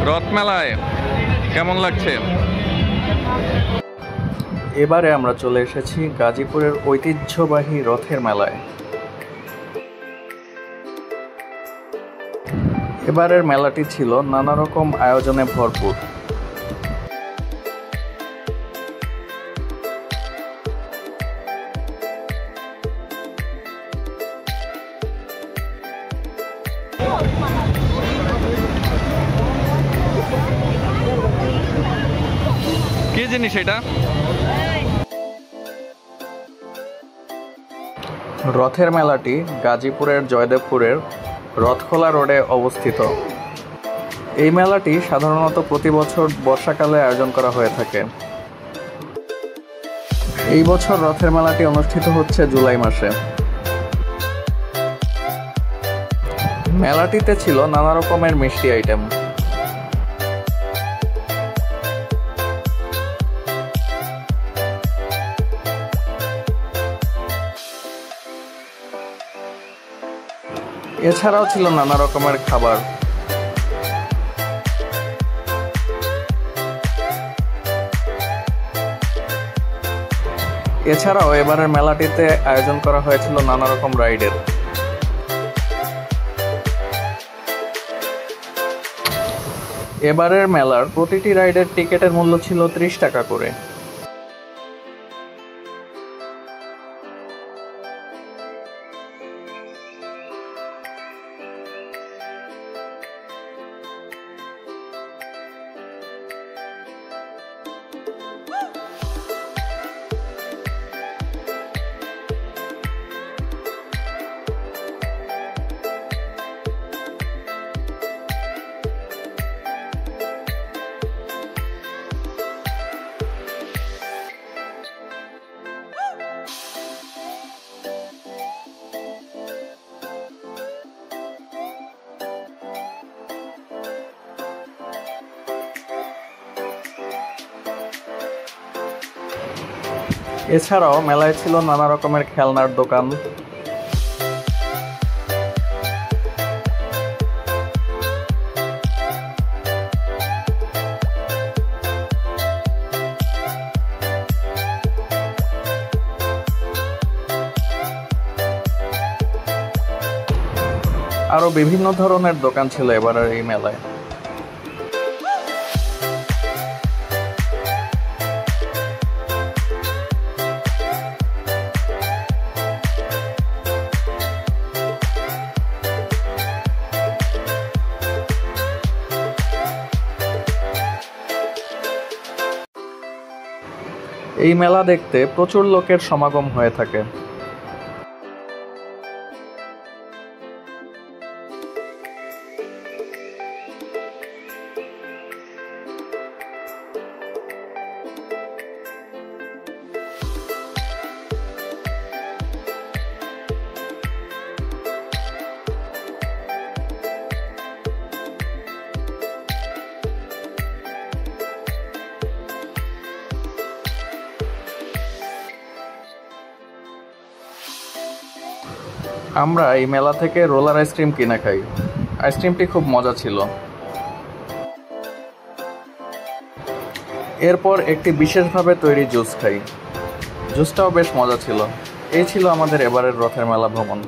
রথ মেলায় কেমন লাগছে? এবারে আমরা চলে এসেছি গাজীপুরের ঐতিহ্যবাহী রথের মেলায়। এবারের মেলাটি ছিল নানা রকম আয়োজনে ভরপুর। কি জিনিস এটা? রথের মেলাটি গাজীপুরের জয়দেবপুরের রথখোলা রোডে অবস্থিত। এই মেলাটি সাধারণত প্রতি বছর বর্ষাকালে আয়োজন করা হয়ে থাকে। এই বছর রথের মেলাটি অনুষ্ঠিত হচ্ছে জুলাই মাসে। মেলাটিতে ছিল নানা রকমের মিষ্টি আইটেম। এছাড়াও ছিল নানা রকমের খাবার। এছাড়াও এবারের মেলাটিতে আয়োজন করা হয়েছিল নানা রকম রাইডের। এবারের মেলার প্রতিটি রাইডের টিকিটের মূল্য ছিল ৩০ টাকা করে। এছাড়াও মেলায় ছিল নানা রকমের খেলনার দোকান। আরো বিভিন্ন ধরনের দোকান ছিল এবারের এই মেলায়। এই মেলা দেখতে প্রচুর লোকের সমাগম হয়ে থাকে। আমরা এই মেলা থেকে রোলার আইসক্রিম কিনে খাই। আইসক্রিমটি খুব মজা ছিল। এরপর একটি বিশেষভাবে তৈরি জুস খাই। জুসটাও বেশ মজা ছিল। এই ছিল আমাদের এবারের রথের মেলা ভ্রমণ।